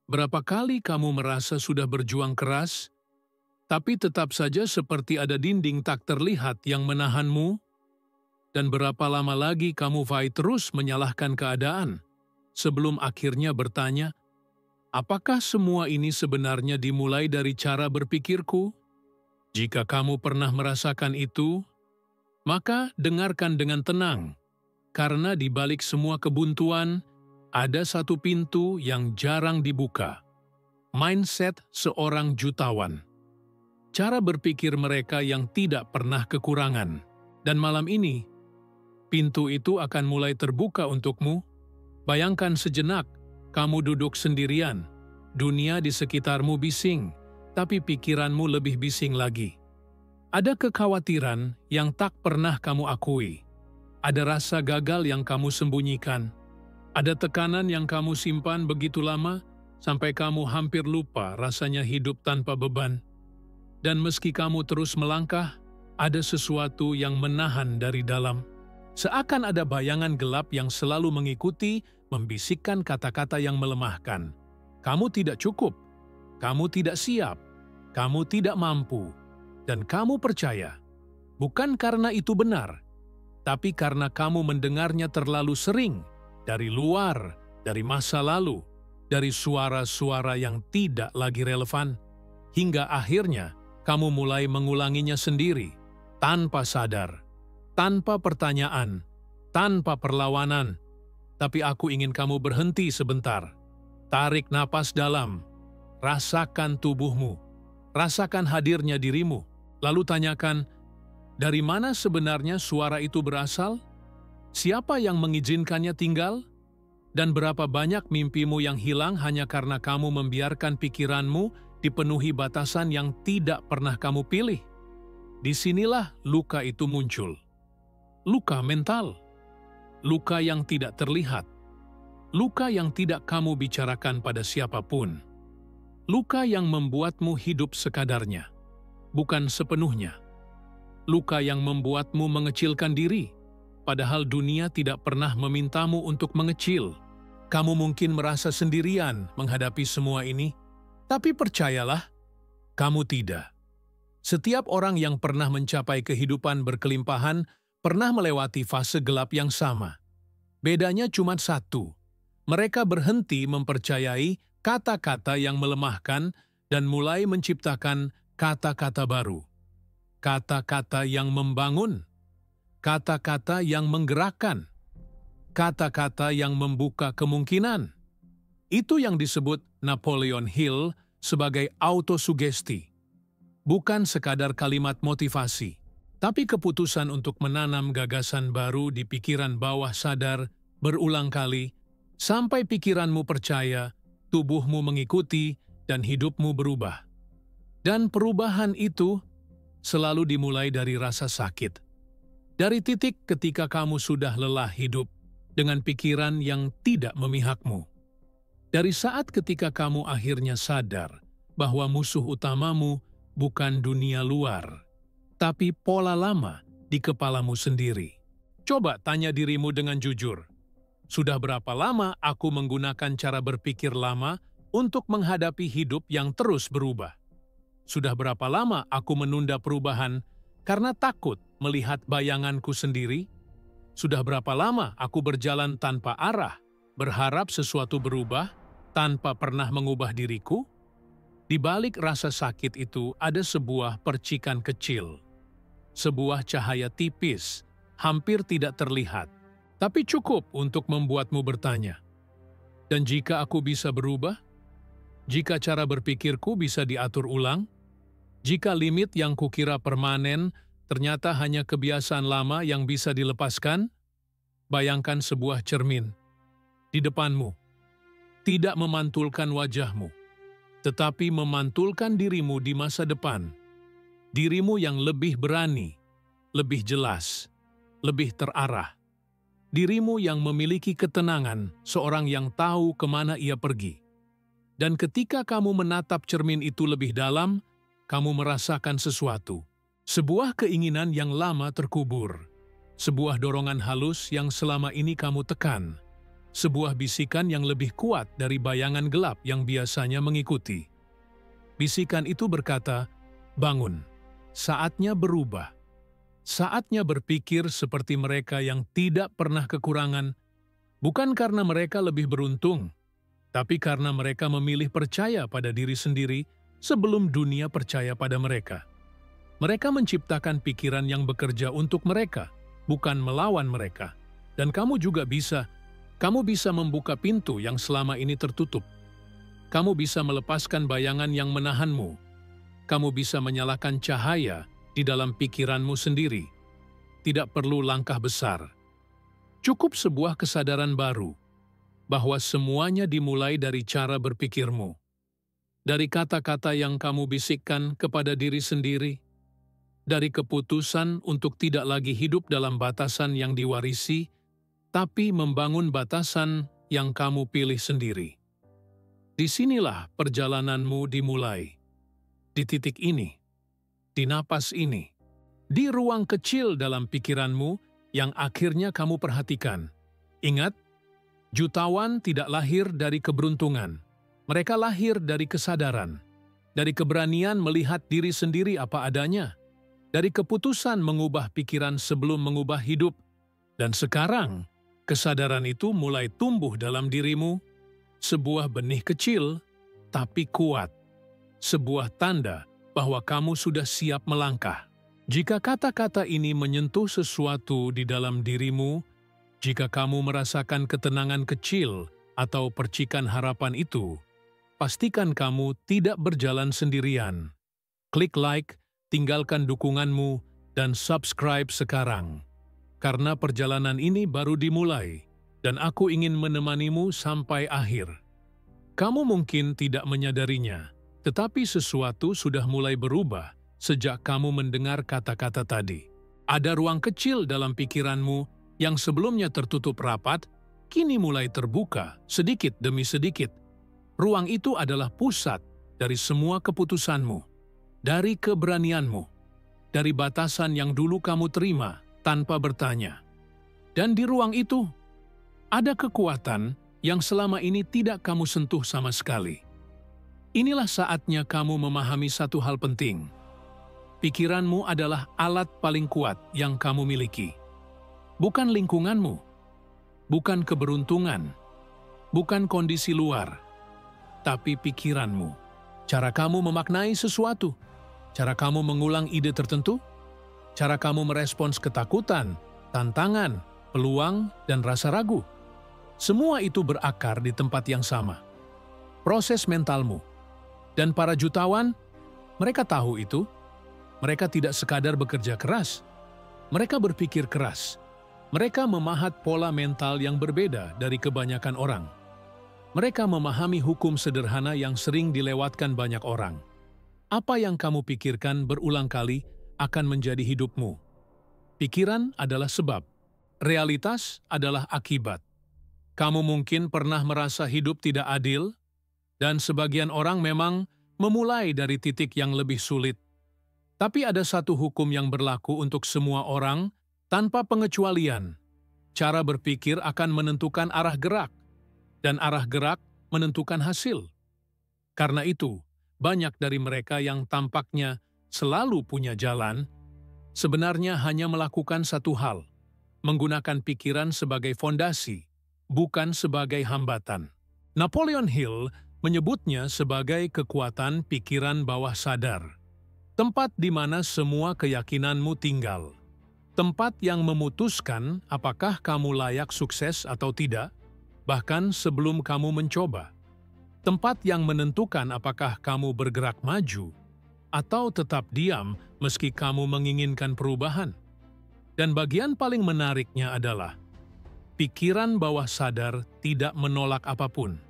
Berapa kali kamu merasa sudah berjuang keras, tapi tetap saja seperti ada dinding tak terlihat yang menahanmu? Dan berapa lama lagi kamu fight terus menyalahkan keadaan, sebelum akhirnya bertanya, apakah semua ini sebenarnya dimulai dari cara berpikirku? Jika kamu pernah merasakan itu, maka dengarkan dengan tenang, karena di balik semua kebuntuan, ada satu pintu yang jarang dibuka. Mindset seorang jutawan. Cara berpikir mereka yang tidak pernah kekurangan. Dan malam ini, pintu itu akan mulai terbuka untukmu. Bayangkan sejenak, kamu duduk sendirian. Dunia di sekitarmu bising, tapi pikiranmu lebih bising lagi. Ada kekhawatiran yang tak pernah kamu akui. Ada rasa gagal yang kamu sembunyikan. Ada tekanan yang kamu simpan begitu lama, sampai kamu hampir lupa rasanya hidup tanpa beban. Dan meski kamu terus melangkah, ada sesuatu yang menahan dari dalam. Seakan ada bayangan gelap yang selalu mengikuti, membisikkan kata-kata yang melemahkan. Kamu tidak cukup, kamu tidak siap, kamu tidak mampu, dan kamu percaya. Bukan karena itu benar, tapi karena kamu mendengarnya terlalu sering, dari luar, dari masa lalu, dari suara-suara yang tidak lagi relevan, hingga akhirnya kamu mulai mengulanginya sendiri, tanpa sadar, tanpa pertanyaan, tanpa perlawanan. Tapi aku ingin kamu berhenti sebentar. Tarik napas dalam, rasakan tubuhmu, rasakan hadirnya dirimu, lalu tanyakan, dari mana sebenarnya suara itu berasal? Siapa yang mengizinkannya tinggal? Dan berapa banyak mimpimu yang hilang hanya karena kamu membiarkan pikiranmu dipenuhi batasan yang tidak pernah kamu pilih? Disinilah luka itu muncul. Luka mental. Luka yang tidak terlihat. Luka yang tidak kamu bicarakan pada siapapun. Luka yang membuatmu hidup sekadarnya, bukan sepenuhnya. Luka yang membuatmu mengecilkan diri, padahal dunia tidak pernah memintamu untuk mengecil. Kamu mungkin merasa sendirian menghadapi semua ini, tapi percayalah, kamu tidak. Setiap orang yang pernah mencapai kehidupan berkelimpahan pernah melewati fase gelap yang sama. Bedanya cuma satu. Mereka berhenti mempercayai kata-kata yang melemahkan dan mulai menciptakan kata-kata baru. Kata-kata yang membangun. Kata-kata yang menggerakkan. Kata-kata yang membuka kemungkinan. Itu yang disebut Napoleon Hill sebagai autosugesti. Bukan sekadar kalimat motivasi, tapi keputusan untuk menanam gagasan baru di pikiran bawah sadar berulang kali, sampai pikiranmu percaya, tubuhmu mengikuti, dan hidupmu berubah. Dan perubahan itu selalu dimulai dari rasa sakit. Dari titik ketika kamu sudah lelah hidup dengan pikiran yang tidak memihakmu. Dari saat ketika kamu akhirnya sadar bahwa musuh utamamu bukan dunia luar, tapi pola lama di kepalamu sendiri. Coba tanya dirimu dengan jujur. Sudah berapa lama aku menggunakan cara berpikir lama untuk menghadapi hidup yang terus berubah? Sudah berapa lama aku menunda perubahan karena takut melihat bayanganku sendiri? Sudah berapa lama aku berjalan tanpa arah, berharap sesuatu berubah, tanpa pernah mengubah diriku? Di balik rasa sakit itu ada sebuah percikan kecil. Sebuah cahaya tipis, hampir tidak terlihat, tapi cukup untuk membuatmu bertanya. Dan jika aku bisa berubah? Jika cara berpikirku bisa diatur ulang? Jika limit yang kukira permanen ternyata hanya kebiasaan lama yang bisa dilepaskan? Bayangkan sebuah cermin di depanmu, tidak memantulkan wajahmu, tetapi memantulkan dirimu di masa depan. Dirimu yang lebih berani, lebih jelas, lebih terarah. Dirimu yang memiliki ketenangan, seorang yang tahu kemana ia pergi. Dan ketika kamu menatap cermin itu lebih dalam, kamu merasakan sesuatu. Sebuah keinginan yang lama terkubur. Sebuah dorongan halus yang selama ini kamu tekan. sebuah bisikan yang lebih kuat dari bayangan gelap yang biasanya mengikuti. Bisikan itu berkata, "Bangun, saatnya berubah. Saatnya berpikir seperti mereka yang tidak pernah kekurangan, bukan karena mereka lebih beruntung, tapi karena mereka memilih percaya pada diri sendiri sebelum dunia percaya pada mereka. Mereka menciptakan pikiran yang bekerja untuk mereka, bukan melawan mereka. Dan kamu juga bisa. Kamu bisa membuka pintu yang selama ini tertutup. Kamu bisa melepaskan bayangan yang menahanmu. Kamu bisa menyalakan cahaya di dalam pikiranmu sendiri. Tidak perlu langkah besar. Cukup sebuah kesadaran baru, bahwa semuanya dimulai dari cara berpikirmu. Dari kata-kata yang kamu bisikkan kepada diri sendiri, dari keputusan untuk tidak lagi hidup dalam batasan yang diwarisi, tapi membangun batasan yang kamu pilih sendiri. Disinilah perjalananmu dimulai. Di titik ini, di napas ini, di ruang kecil dalam pikiranmu yang akhirnya kamu perhatikan. Ingat, jutawan tidak lahir dari keberuntungan. Mereka lahir dari kesadaran, dari keberanian melihat diri sendiri apa adanya, dari keputusan mengubah pikiran sebelum mengubah hidup. Dan sekarang, kesadaran itu mulai tumbuh dalam dirimu, sebuah benih kecil, tapi kuat. Sebuah tanda bahwa kamu sudah siap melangkah. Jika kata-kata ini menyentuh sesuatu di dalam dirimu, jika kamu merasakan ketenangan kecil atau percikan harapan itu, pastikan kamu tidak berjalan sendirian. Klik like, tinggalkan dukunganmu, dan subscribe sekarang. Karena perjalanan ini baru dimulai, dan aku ingin menemanimu sampai akhir. Kamu mungkin tidak menyadarinya, tetapi sesuatu sudah mulai berubah sejak kamu mendengar kata-kata tadi. Ada ruang kecil dalam pikiranmu yang sebelumnya tertutup rapat, kini mulai terbuka sedikit demi sedikit. Ruang itu adalah pusat dari semua keputusanmu, dari keberanianmu, dari batasan yang dulu kamu terima tanpa bertanya. Dan di ruang itu, ada kekuatan yang selama ini tidak kamu sentuh sama sekali. Inilah saatnya kamu memahami satu hal penting. Pikiranmu adalah alat paling kuat yang kamu miliki. Bukan lingkunganmu, bukan keberuntungan, bukan kondisi luar, tapi pikiranmu. Cara kamu memaknai sesuatu, cara kamu mengulang ide tertentu, cara kamu merespons ketakutan, tantangan, peluang, dan rasa ragu. Semua itu berakar di tempat yang sama. Proses mentalmu. Dan para jutawan, mereka tahu itu. Mereka tidak sekadar bekerja keras. Mereka berpikir keras. Mereka memahat pola mental yang berbeda dari kebanyakan orang. Mereka memahami hukum sederhana yang sering dilewatkan banyak orang. Apa yang kamu pikirkan berulang kali akan menjadi hidupmu. Pikiran adalah sebab. Realitas adalah akibat. Kamu mungkin pernah merasa hidup tidak adil, dan sebagian orang memang memulai dari titik yang lebih sulit. Tapi ada satu hukum yang berlaku untuk semua orang tanpa pengecualian. Cara berpikir akan menentukan arah gerak, dan arah gerak menentukan hasil. Karena itu, banyak dari mereka yang tampaknya selalu punya jalan, sebenarnya hanya melakukan satu hal, menggunakan pikiran sebagai fondasi, bukan sebagai hambatan. Napoleon Hill menyebutnya sebagai kekuatan pikiran bawah sadar. Tempat di mana semua keyakinanmu tinggal. Tempat yang memutuskan apakah kamu layak sukses atau tidak, bahkan sebelum kamu mencoba. Tempat yang menentukan apakah kamu bergerak maju atau tetap diam meski kamu menginginkan perubahan. Dan bagian paling menariknya adalah pikiran bawah sadar tidak menolak apapun.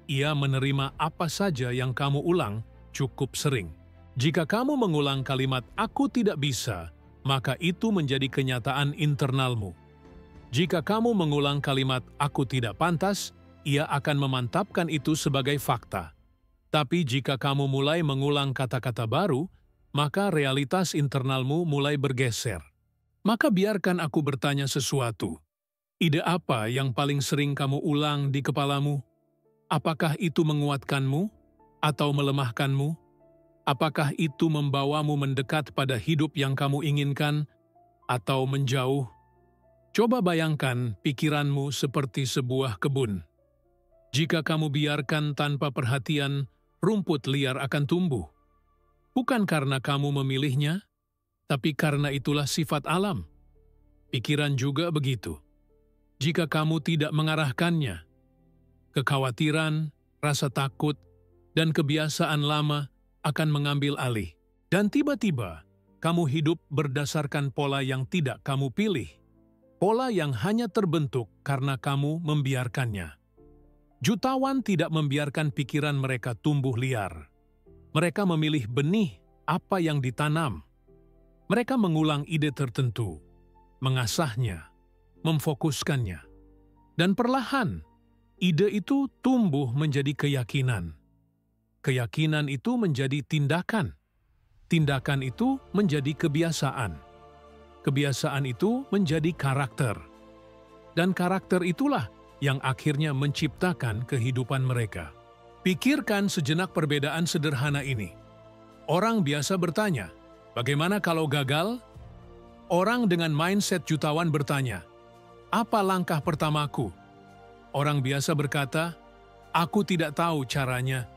Ia menerima apa saja yang kamu ulang cukup sering. Jika kamu mengulang kalimat "aku tidak bisa", maka itu menjadi kenyataan internalmu. Jika kamu mengulang kalimat "aku tidak pantas", ia akan memantapkan itu sebagai fakta. Tapi jika kamu mulai mengulang kata-kata baru, maka realitas internalmu mulai bergeser. Maka biarkan aku bertanya sesuatu. Ide apa yang paling sering kamu ulang di kepalamu? Apakah itu menguatkanmu atau melemahkanmu? Apakah itu membawamu mendekat pada hidup yang kamu inginkan atau menjauh? Coba bayangkan pikiranmu seperti sebuah kebun. Jika kamu biarkan tanpa perhatian, rumput liar akan tumbuh. Bukan karena kamu memilihnya, tapi karena itulah sifat alam. Pikiran juga begitu. Jika kamu tidak mengarahkannya, kekhawatiran, rasa takut, dan kebiasaan lama akan mengambil alih. Dan tiba-tiba, kamu hidup berdasarkan pola yang tidak kamu pilih. Pola yang hanya terbentuk karena kamu membiarkannya. Jutawan tidak membiarkan pikiran mereka tumbuh liar. Mereka memilih benih apa yang ditanam. Mereka mengulang ide tertentu, mengasahnya, memfokuskannya. Dan perlahan, ide itu tumbuh menjadi keyakinan. Keyakinan itu menjadi tindakan. Tindakan itu menjadi kebiasaan. Kebiasaan itu menjadi karakter. Dan karakter itulah yang akhirnya menciptakan kehidupan mereka. Pikirkan sejenak perbedaan sederhana ini. Orang biasa bertanya, bagaimana kalau gagal? Orang dengan mindset jutawan bertanya, apa langkah pertamaku? Orang biasa berkata, aku tidak tahu caranya.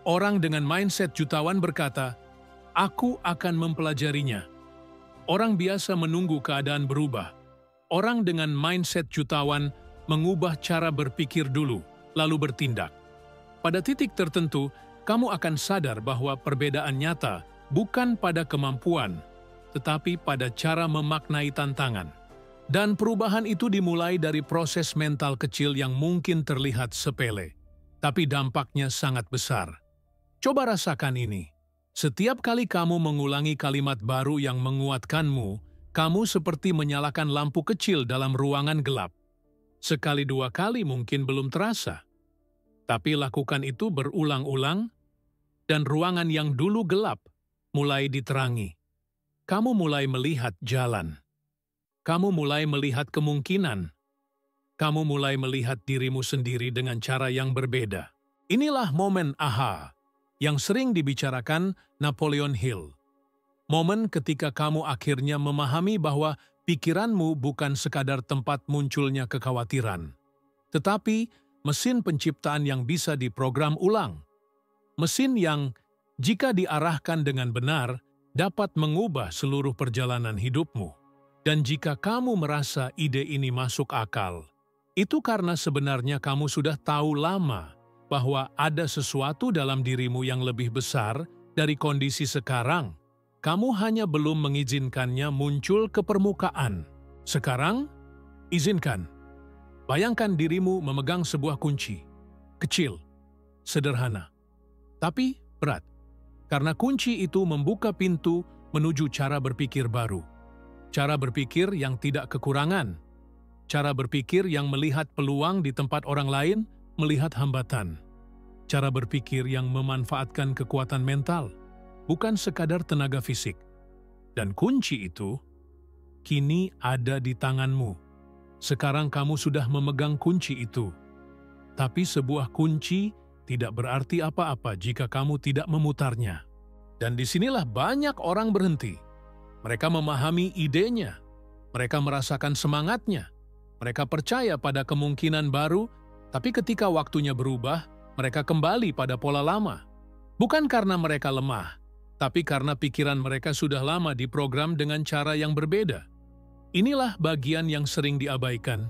Orang dengan mindset jutawan berkata, aku akan mempelajarinya. Orang biasa menunggu keadaan berubah. Orang dengan mindset jutawan mengubah cara berpikir dulu, lalu bertindak. Pada titik tertentu, kamu akan sadar bahwa perbedaan nyata bukan pada kemampuan, tetapi pada cara memaknai tantangan. Dan perubahan itu dimulai dari proses mental kecil yang mungkin terlihat sepele, tapi dampaknya sangat besar. Coba rasakan ini. Setiap kali kamu mengulangi kalimat baru yang menguatkanmu, kamu seperti menyalakan lampu kecil dalam ruangan gelap. Sekali dua kali mungkin belum terasa, tapi lakukan itu berulang-ulang, dan ruangan yang dulu gelap mulai diterangi. Kamu mulai melihat jalan. Kamu mulai melihat kemungkinan. Kamu mulai melihat dirimu sendiri dengan cara yang berbeda. Inilah momen aha yang sering dibicarakan Napoleon Hill. Momen ketika kamu akhirnya memahami bahwa pikiranmu bukan sekadar tempat munculnya kekhawatiran, tetapi mesin penciptaan yang bisa diprogram ulang. Mesin yang, jika diarahkan dengan benar, dapat mengubah seluruh perjalanan hidupmu. Dan jika kamu merasa ide ini masuk akal, itu karena sebenarnya kamu sudah tahu lama bahwa ada sesuatu dalam dirimu yang lebih besar dari kondisi sekarang. Kamu hanya belum mengizinkannya muncul ke permukaan. Sekarang, izinkan. Bayangkan dirimu memegang sebuah kunci. Kecil, sederhana, tapi berat. Karena kunci itu membuka pintu menuju cara berpikir baru. Cara berpikir yang tidak kekurangan. Cara berpikir yang melihat peluang di tempat orang lain, melihat hambatan. Cara berpikir yang memanfaatkan kekuatan mental, bukan sekadar tenaga fisik. Dan kunci itu kini ada di tanganmu. Sekarang kamu sudah memegang kunci itu. Tapi sebuah kunci tidak berarti apa-apa jika kamu tidak memutarnya. Dan disinilah banyak orang berhenti. Mereka memahami idenya. Mereka merasakan semangatnya. Mereka percaya pada kemungkinan baru, tapi ketika waktunya berubah, mereka kembali pada pola lama. Bukan karena mereka lemah, tapi karena pikiran mereka sudah lama diprogram dengan cara yang berbeda. Inilah bagian yang sering diabaikan.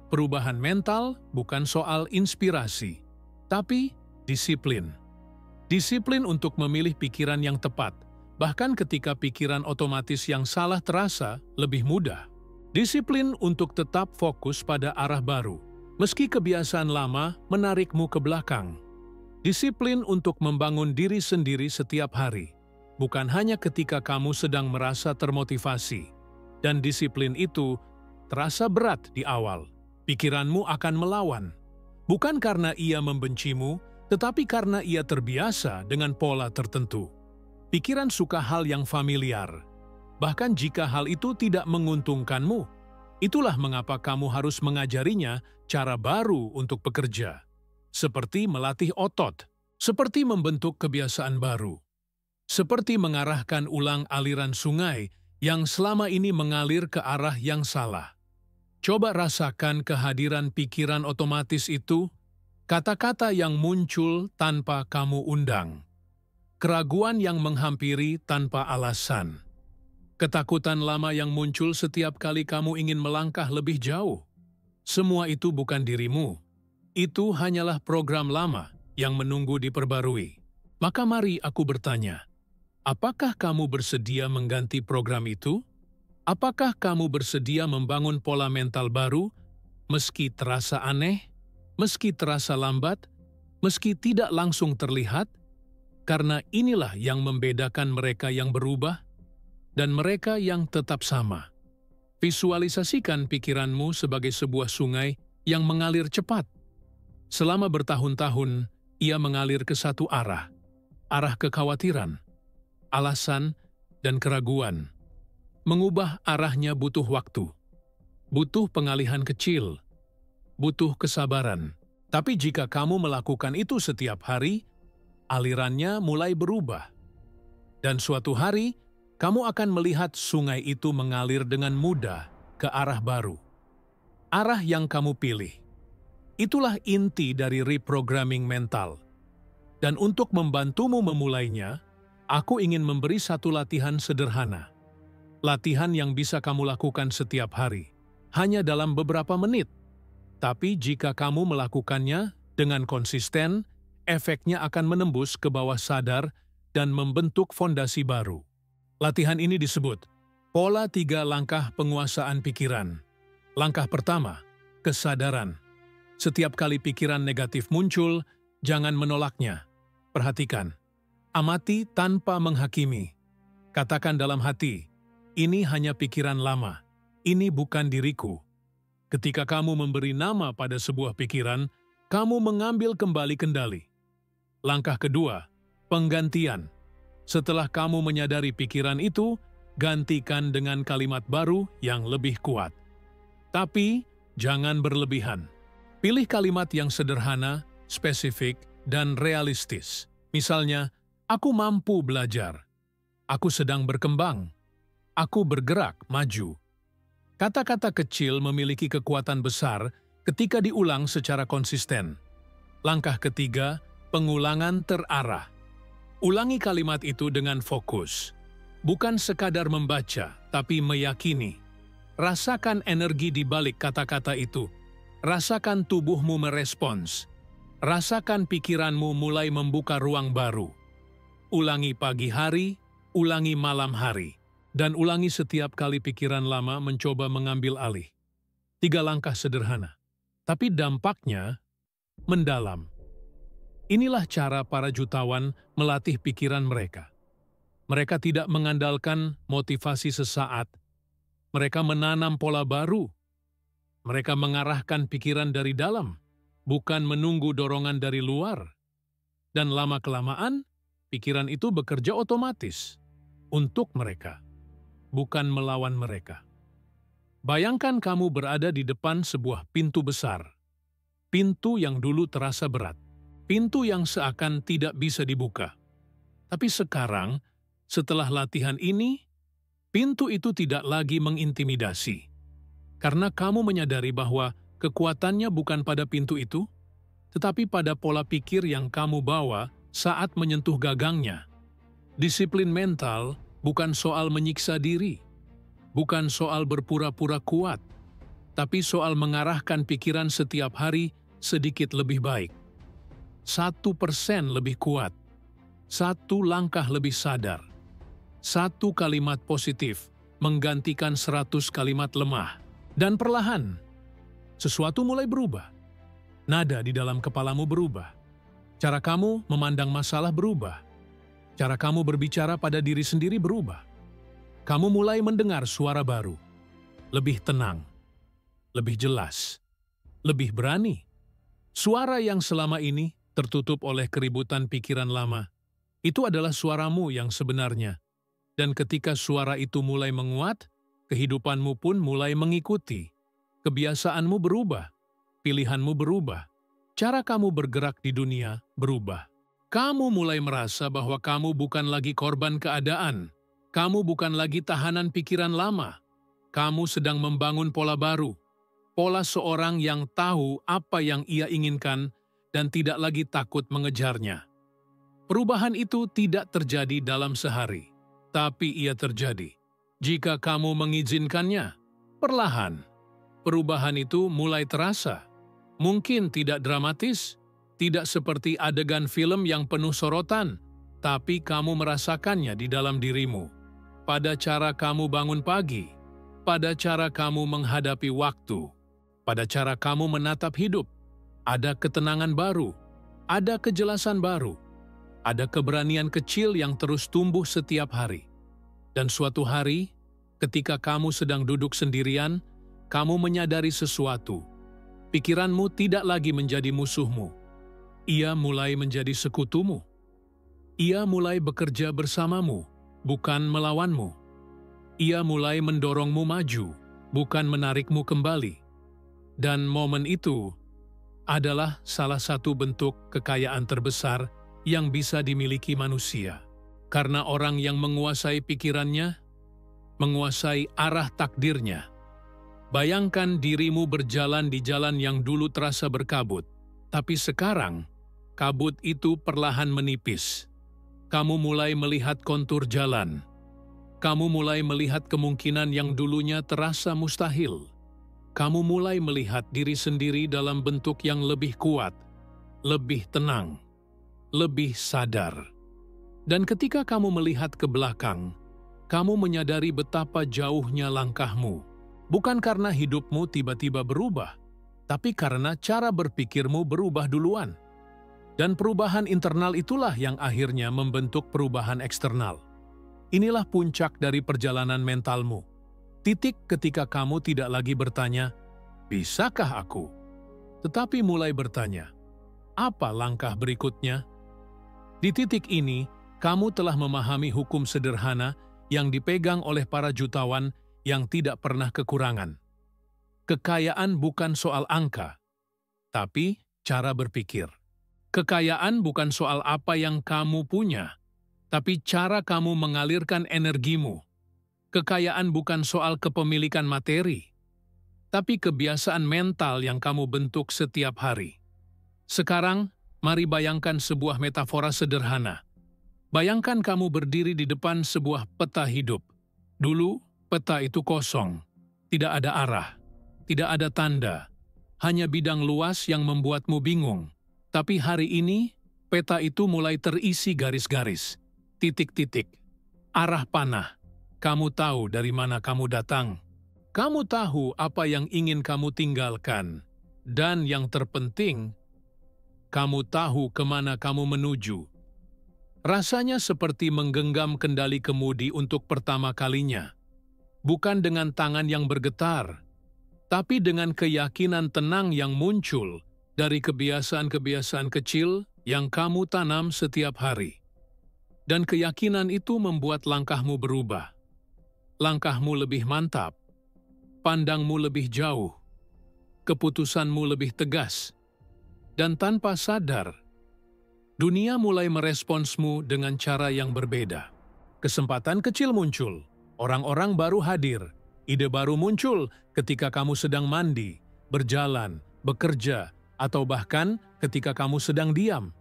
Perubahan mental bukan soal inspirasi, tapi disiplin. Disiplin untuk memilih pikiran yang tepat, bahkan ketika pikiran otomatis yang salah terasa lebih mudah. Disiplin untuk tetap fokus pada arah baru, meski kebiasaan lama menarikmu ke belakang. Disiplin untuk membangun diri sendiri setiap hari, bukan hanya ketika kamu sedang merasa termotivasi. Dan disiplin itu terasa berat di awal. Pikiranmu akan melawan, bukan karena ia membencimu, tetapi karena ia terbiasa dengan pola tertentu. Pikiran suka hal yang familiar, bahkan jika hal itu tidak menguntungkanmu. Itulah mengapa kamu harus mengajarinya cara baru untuk bekerja, seperti melatih otot, seperti membentuk kebiasaan baru, seperti mengarahkan ulang aliran sungai yang selama ini mengalir ke arah yang salah. Coba rasakan kehadiran pikiran otomatis itu, kata-kata yang muncul tanpa kamu undang, keraguan yang menghampiri tanpa alasan, ketakutan lama yang muncul setiap kali kamu ingin melangkah lebih jauh. Semua itu bukan dirimu. Itu hanyalah program lama yang menunggu diperbarui. Maka mari aku bertanya, apakah kamu bersedia mengganti program itu? Apakah kamu bersedia membangun pola mental baru, meski terasa aneh, meski terasa lambat, meski tidak langsung terlihat? Karena inilah yang membedakan mereka yang berubah dan mereka yang tetap sama. Visualisasikan pikiranmu sebagai sebuah sungai yang mengalir cepat. Selama bertahun-tahun, ia mengalir ke satu arah kekhawatiran, alasan, dan keraguan. Mengubah arahnya butuh waktu, butuh pengalihan kecil, butuh kesabaran. Tapi jika kamu melakukan itu setiap hari, alirannya mulai berubah. Dan suatu hari, kamu akan melihat sungai itu mengalir dengan mudah ke arah baru. Arah yang kamu pilih. Itulah inti dari reprogramming mental. Dan untuk membantumu memulainya, aku ingin memberi satu latihan sederhana. Latihan yang bisa kamu lakukan setiap hari, hanya dalam beberapa menit. Tapi jika kamu melakukannya dengan konsisten, efeknya akan menembus ke bawah sadar dan membentuk fondasi baru. Latihan ini disebut Pola 3 Langkah Penguasaan Pikiran. Langkah pertama, kesadaran. Setiap kali pikiran negatif muncul, jangan menolaknya. Perhatikan. Amati tanpa menghakimi. Katakan dalam hati, ini hanya pikiran lama, ini bukan diriku. Ketika kamu memberi nama pada sebuah pikiran, kamu mengambil kembali kendali. Langkah kedua, penggantian. Setelah kamu menyadari pikiran itu, gantikan dengan kalimat baru yang lebih kuat. Tapi, jangan berlebihan. Pilih kalimat yang sederhana, spesifik, dan realistis. Misalnya, aku mampu belajar. Aku sedang berkembang. Aku bergerak maju. Kata-kata kecil memiliki kekuatan besar ketika diulang secara konsisten. Langkah ketiga, pengulangan terarah. Ulangi kalimat itu dengan fokus. Bukan sekadar membaca, tapi meyakini. Rasakan energi di balik kata-kata itu. Rasakan tubuhmu merespons. Rasakan pikiranmu mulai membuka ruang baru. Ulangi pagi hari, ulangi malam hari. Dan ulangi setiap kali pikiran lama mencoba mengambil alih. 3 langkah sederhana, tapi dampaknya mendalam. Inilah cara para jutawan melatih pikiran mereka. Mereka tidak mengandalkan motivasi sesaat. Mereka menanam pola baru. Mereka mengarahkan pikiran dari dalam, bukan menunggu dorongan dari luar. Dan lama-kelamaan, pikiran itu bekerja otomatis untuk mereka, bukan melawan mereka. Bayangkan kamu berada di depan sebuah pintu besar. Pintu yang dulu terasa berat. Pintu yang seakan tidak bisa dibuka. Tapi sekarang, setelah latihan ini, pintu itu tidak lagi mengintimidasi. Karena kamu menyadari bahwa kekuatannya bukan pada pintu itu, tetapi pada pola pikir yang kamu bawa saat menyentuh gagangnya. Disiplin mental bukan soal menyiksa diri, bukan soal berpura-pura kuat, tapi soal mengarahkan pikiran setiap hari sedikit lebih baik. 1% lebih kuat, 1 langkah lebih sadar, 1 kalimat positif menggantikan 100 kalimat lemah. Dan perlahan, sesuatu mulai berubah. Nada di dalam kepalamu berubah. Cara kamu memandang masalah berubah. Cara kamu berbicara pada diri sendiri berubah. Kamu mulai mendengar suara baru. Lebih tenang. Lebih jelas. Lebih berani. Suara yang selama ini tertutup oleh keributan pikiran lama, itu adalah suaramu yang sebenarnya. Dan ketika suara itu mulai menguat, kehidupanmu pun mulai mengikuti. Kebiasaanmu berubah, pilihanmu berubah, cara kamu bergerak di dunia berubah. Kamu mulai merasa bahwa kamu bukan lagi korban keadaan, kamu bukan lagi tahanan pikiran lama, kamu sedang membangun pola baru, pola seorang yang tahu apa yang ia inginkan dan tidak lagi takut mengejarnya. Perubahan itu tidak terjadi dalam sehari, tapi ia terjadi jika kamu mengizinkannya. Perlahan, perubahan itu mulai terasa. Mungkin tidak dramatis, tidak seperti adegan film yang penuh sorotan, tapi kamu merasakannya di dalam dirimu. Pada cara kamu bangun pagi, pada cara kamu menghadapi waktu, pada cara kamu menatap hidup. Ada ketenangan baru, ada kejelasan baru, ada keberanian kecil yang terus tumbuh setiap hari. Dan suatu hari, ketika kamu sedang duduk sendirian, kamu menyadari sesuatu. Pikiranmu tidak lagi menjadi musuhmu. Ia mulai menjadi sekutumu. Ia mulai bekerja bersamamu, bukan melawanmu. Ia mulai mendorongmu maju, bukan menarikmu kembali. Dan momen itu adalah salah satu bentuk kekayaan terbesar yang bisa dimiliki manusia. Karena orang yang menguasai pikirannya, menguasai arah takdirnya. Bayangkan dirimu berjalan di jalan yang dulu terasa berkabut, tapi sekarang kabut itu perlahan menipis. Kamu mulai melihat kontur jalan. Kamu mulai melihat kemungkinan yang dulunya terasa mustahil. Kamu mulai melihat diri sendiri dalam bentuk yang lebih kuat, lebih tenang, lebih sadar. Dan ketika kamu melihat ke belakang, kamu menyadari betapa jauhnya langkahmu. Bukan karena hidupmu tiba-tiba berubah, tapi karena cara berpikirmu berubah duluan. Dan perubahan internal itulah yang akhirnya membentuk perubahan eksternal. Inilah puncak dari perjalanan mentalmu. Titik ketika kamu tidak lagi bertanya, "Bisakah aku?" Tetapi mulai bertanya, "Apa langkah berikutnya?" Di titik ini, kamu telah memahami hukum sederhana yang dipegang oleh para jutawan yang tidak pernah kekurangan. Kekayaan bukan soal angka, tapi cara berpikir. Kekayaan bukan soal apa yang kamu punya, tapi cara kamu mengalirkan energimu. Kekayaan bukan soal kepemilikan materi, tapi kebiasaan mental yang kamu bentuk setiap hari. Sekarang, mari bayangkan sebuah metafora sederhana. Bayangkan kamu berdiri di depan sebuah peta hidup. Dulu, peta itu kosong, tidak ada arah, tidak ada tanda, hanya bidang luas yang membuatmu bingung. Tapi hari ini, peta itu mulai terisi garis-garis, titik-titik, arah panah. Kamu tahu dari mana kamu datang. Kamu tahu apa yang ingin kamu tinggalkan. Dan yang terpenting, kamu tahu kemana kamu menuju. Rasanya seperti menggenggam kendali kemudi untuk pertama kalinya. Bukan dengan tangan yang bergetar, tapi dengan keyakinan tenang yang muncul dari kebiasaan-kebiasaan kecil yang kamu tanam setiap hari. Dan keyakinan itu membuat langkahmu berubah. Langkahmu lebih mantap, pandangmu lebih jauh, keputusanmu lebih tegas, dan tanpa sadar, dunia mulai meresponsmu dengan cara yang berbeda. Kesempatan kecil muncul. Orang-orang baru hadir, ide baru muncul ketika kamu sedang mandi, berjalan, bekerja, atau bahkan ketika kamu sedang diam.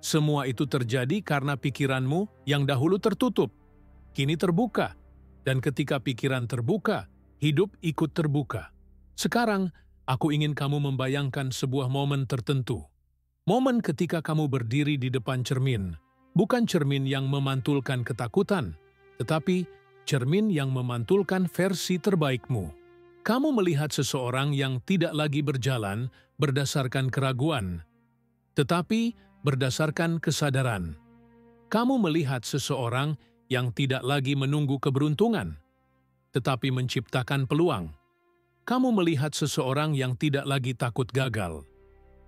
Semua itu terjadi karena pikiranmu yang dahulu tertutup, kini terbuka. Dan ketika pikiran terbuka, hidup ikut terbuka. Sekarang, aku ingin kamu membayangkan sebuah momen tertentu. Momen ketika kamu berdiri di depan cermin, bukan cermin yang memantulkan ketakutan, tetapi cermin yang memantulkan versi terbaikmu. Kamu melihat seseorang yang tidak lagi berjalan berdasarkan keraguan, tetapi berdasarkan kesadaran. Kamu melihat seseorang yang tidak lagi menunggu keberuntungan, tetapi menciptakan peluang. Kamu melihat seseorang yang tidak lagi takut gagal,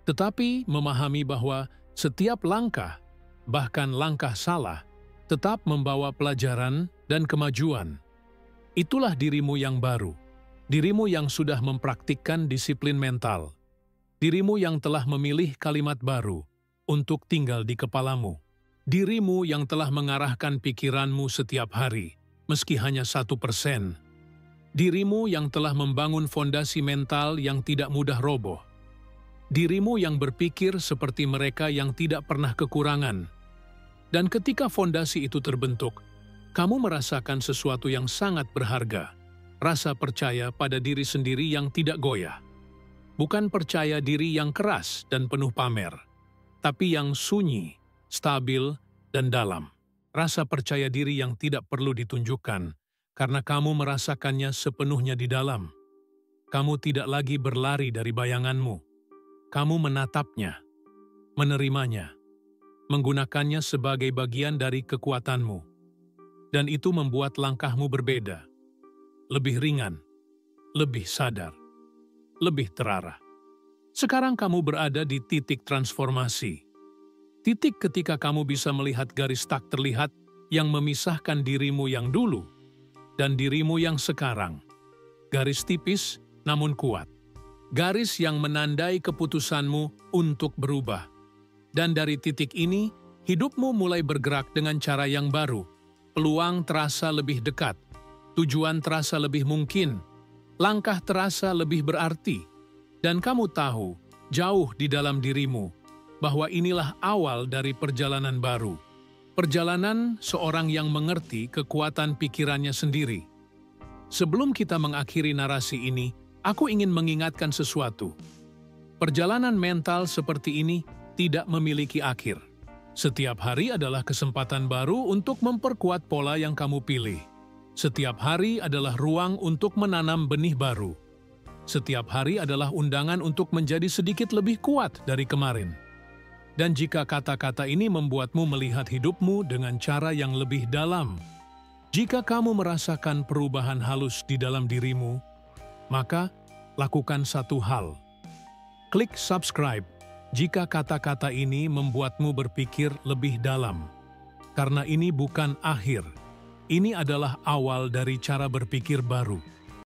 tetapi memahami bahwa setiap langkah, bahkan langkah salah, tetap membawa pelajaran dan kemajuan. Itulah dirimu yang baru. Dirimu yang sudah mempraktikkan disiplin mental. Dirimu yang telah memilih kalimat baru untuk tinggal di kepalamu. Dirimu yang telah mengarahkan pikiranmu setiap hari, meski hanya 1%. Dirimu yang telah membangun fondasi mental yang tidak mudah roboh. Dirimu yang berpikir seperti mereka yang tidak pernah kekurangan. Dan ketika fondasi itu terbentuk, kamu merasakan sesuatu yang sangat berharga. Rasa percaya pada diri sendiri yang tidak goyah. Bukan percaya diri yang keras dan penuh pamer, tapi yang sunyi, stabil, dan dalam. Rasa percaya diri yang tidak perlu ditunjukkan, karena kamu merasakannya sepenuhnya di dalam. Kamu tidak lagi berlari dari bayanganmu. Kamu menatapnya, menerimanya, menggunakannya sebagai bagian dari kekuatanmu. Dan itu membuat langkahmu berbeda. Lebih ringan, lebih sadar, lebih terarah. Sekarang kamu berada di titik transformasi. Titik ketika kamu bisa melihat garis tak terlihat yang memisahkan dirimu yang dulu dan dirimu yang sekarang. Garis tipis namun kuat. Garis yang menandai keputusanmu untuk berubah. Dan dari titik ini, hidupmu mulai bergerak dengan cara yang baru. Peluang terasa lebih dekat. Tujuan terasa lebih mungkin. Langkah terasa lebih berarti. Dan kamu tahu, jauh di dalam dirimu, bahwa inilah awal dari perjalanan baru. Perjalanan seorang yang mengerti kekuatan pikirannya sendiri. Sebelum kita mengakhiri narasi ini, aku ingin mengingatkan sesuatu. Perjalanan mental seperti ini tidak memiliki akhir. Setiap hari adalah kesempatan baru untuk memperkuat pola yang kamu pilih. Setiap hari adalah ruang untuk menanam benih baru. Setiap hari adalah undangan untuk menjadi sedikit lebih kuat dari kemarin. Dan jika kata-kata ini membuatmu melihat hidupmu dengan cara yang lebih dalam, jika kamu merasakan perubahan halus di dalam dirimu, maka lakukan satu hal. Klik subscribe jika kata-kata ini membuatmu berpikir lebih dalam. Karena ini bukan akhir, ini adalah awal dari cara berpikir baru.